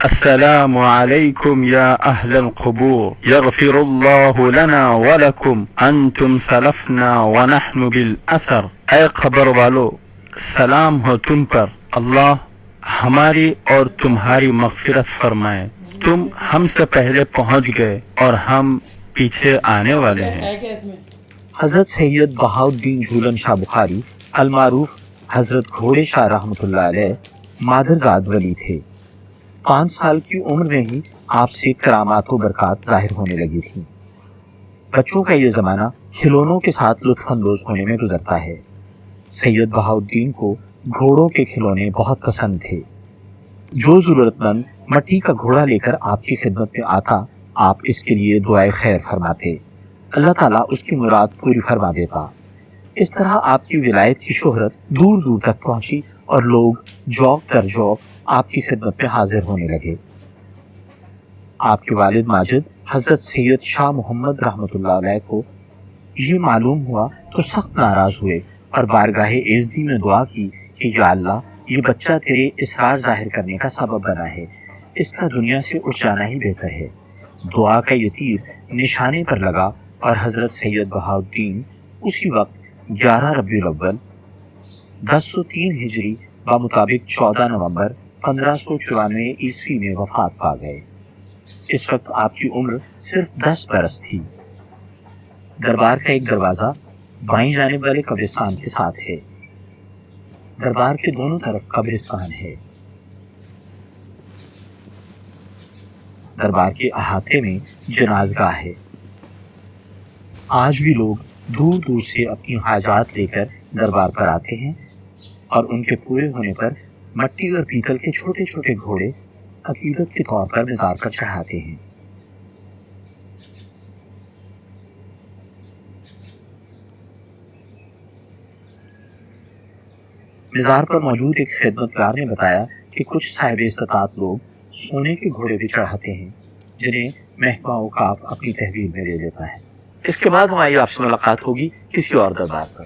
السلام عليكم يا أهل القبور يغفر الله لنا ولكم أنتم سلفنا ونحن بالأثر اے قبر والو سلام ہو تم پر، اللہ ہماری اور تمہاری مغفرت فرمائے، تم ہم سے پہلے پہنچ گئے اور ہم پیچھے آنے والے ہیں۔ حضرت سید بہاؤدین جھولن شاہ بخاری المعروف حضرت گھوڑے شاہ رحمۃ اللہ علیہ مادرزاد ولی تھے۔ 5 سال کی عمر میں ہی آپ سے کرامات و برکات ظاہر ہونے لگی تھیں۔ بچوں کا یہ زمانہ کھلونوں کے ساتھ لطف اندوز ہونے میں گزرتا ہے۔ سید بہاؤدین کو گھوڑوں کے کھلونے بہت پسند تھے۔ جو ضرورت مند مٹی کا گھوڑا لے کر آپ کی خدمت میں آتا، آپ اس کے لیے دعائے خیر فرماتے، اللہ تعالیٰ اس کی مراد پوری فرما دیتا۔ اس طرح آپ کی ولایت کی شہرت دور دور تک پہنچی اور لوگ جوق در جوق آپ کی خدمت میں حاضر ہونے لگے۔ آپ کے والد ماجد حضرت سید شاہ محمد رحمۃ اللہ علیہ کو یہ معلوم ہوا تو سخت ناراض ہوئے اور بارگاہ ایزدی میں دعا کی کہ یا اللہ، یہ بچہ تیرے اسرار ظاہر کرنے کا سبب بنا ہے، اس کا دنیا سے اٹھ جانا ہی بہتر ہے۔ دعا کا یہ تیر نشانے پر لگا اور حضرت سید بہاؤدین اسی وقت 11 ربیع الاول 1003 ہجری بمطابق 14 نومبر 1594 عیسوی میں وفات پا گئے۔ اس وقت آپ کی عمر صرف 10 برس تھی۔ دربار کا ایک دروازہ بائیں جانب والے قبرستان کے ساتھ ہے۔ دربار کے دونوں طرف قبرستان ہے۔ دربار کے احاطے میں جنازگاہ ہے۔ آج بھی لوگ دور دور سے اپنی حاجات لے کر دربار پر آتے ہیں اور ان کے پورے ہونے پر مٹی اور پیتل کے چھوٹے چھوٹے گھوڑے عقیدت کے طور پر مزار پر چڑھاتے ہیں۔ مزار پر موجود ایک خدمتگار نے بتایا کہ کچھ صاحب استطاعت لوگ سونے کے گھوڑے بھی چڑھاتے ہیں جنہیں محکمہ اوقاف اپنی تحویل میں لے لیتا ہے۔ اس کے بعد ہماری آپ سے ملاقات ہوگی کسی اور دربار پر۔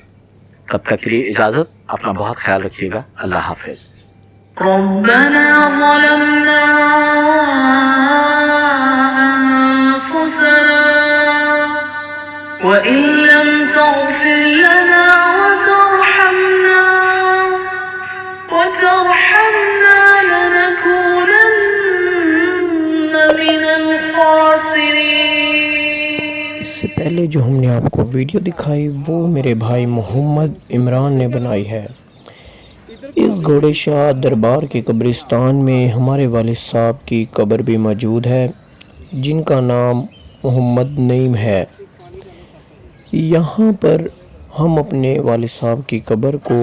تب تک کے لیے اجازت، اپنا بہت خیال رکھیے گا۔ اللہ حافظ۔ ربنا ظلمنا أنفسنا وإن لم تغفر لنا وترحمنا لنكونن من الخاسرين۔ اس سے پہلے جو ہم نے آپ کو ویڈیو دکھائی وہ میرے بھائی محمد عمران نے بنائی ہے۔ اس گھوڑے شاہ دربار کے قبرستان میں ہمارے والد صاحب کی قبر بھی موجود ہے جن کا نام محمد نعیم ہے۔ یہاں پر ہم اپنے والد صاحب کی قبر کو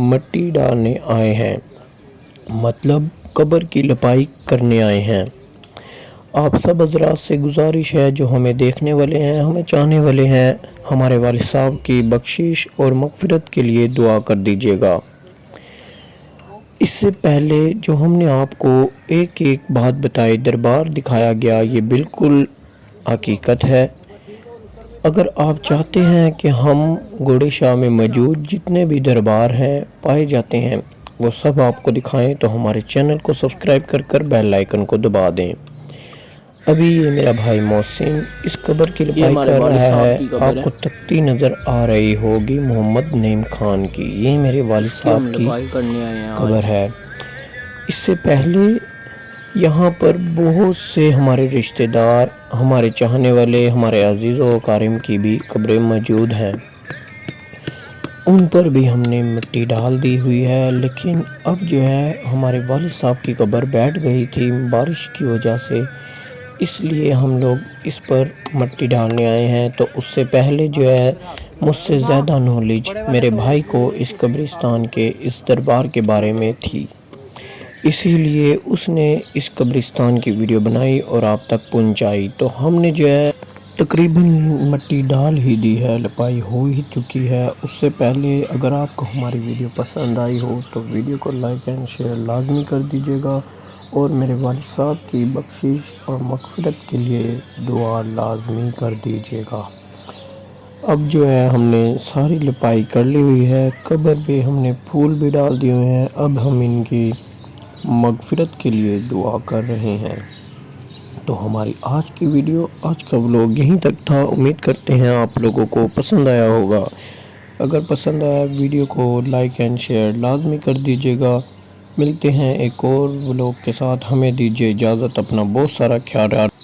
مٹی ڈالنے آئے ہیں، مطلب قبر کی لپائی کرنے آئے ہیں۔ آپ سب حضرات سے گزارش ہے، جو ہمیں دیکھنے والے ہیں، ہمیں چاہنے والے ہیں، ہمارے والد صاحب کی بخشش اور مغفرت کے لیے دعا کر دیجیے گا۔ اس سے پہلے جو ہم نے آپ کو ایک ایک بات بتائی، دربار دکھایا گیا، یہ بالکل حقیقت ہے۔ اگر آپ چاہتے ہیں کہ ہم گھوڑے شاہ میں موجود جتنے بھی دربار ہیں پائے جاتے ہیں وہ سب آپ کو دکھائیں تو ہمارے چینل کو سبسکرائب کر بیل آئیکن کو دبا دیں۔ ابھی یہ میرا بھائی محسن اس قبر کی لپائی کر رہا ہے۔ آپ کو تختی نظر آ رہی ہوگی محمد نعیم خان کی، یہ میرے والد صاحب کی قبر ہے۔ اس سے پہلے یہاں پر بہت سے ہمارے رشتہ دار، ہمارے چاہنے والے، ہمارے عزیز و اکارم کی بھی قبریں موجود ہیں۔ ان پر بھی ہم نے مٹی ڈال دی ہوئی ہے، لیکن اب جو ہے ہمارے والد صاحب کی قبر بیٹھ گئی تھی بارش کی وجہ سے، اس لیے ہم لوگ اس پر مٹی ڈالنے آئے ہیں۔ تو اس سے پہلے جو ہے مجھ سے زیادہ نالج میرے بھائی کو اس قبرستان کے اس دربار کے بارے میں تھی، اسی لیے اس نے اس قبرستان کی ویڈیو بنائی اور آپ تک پہنچائی۔ تو ہم نے جو ہے تقریباً مٹی ڈال ہی دی ہے، لپائی ہو ہی چکی ہے۔ اس سے پہلے اگر آپ کو ہماری ویڈیو پسند آئی ہو تو ویڈیو کو لائک اینڈ شیئر لازمی کر دیجیے گا، اور میرے والد صاحب کی بخشش اور مغفرت کے لیے دعا لازمی کر دیجیے گا۔ اب جو ہے ہم نے ساری لپائی کر لی ہوئی ہے، قبر پہ ہم نے پھول بھی ڈال دیے ہوئے ہیں، اب ہم ان کی مغفرت کے لیے دعا کر رہے ہیں۔ تو ہماری آج کی ویڈیو، آج کا ولاگ یہیں تک تھا۔ امید کرتے ہیں آپ لوگوں کو پسند آیا ہوگا۔ اگر پسند آیا ویڈیو کو لائک اینڈ شیئر لازمی کر دیجیے گا۔ ملتے ہیں ایک اور ولاگ کے ساتھ، ہمیں دیجیے اجازت، اپنا بہت سارا خیال رکھیں۔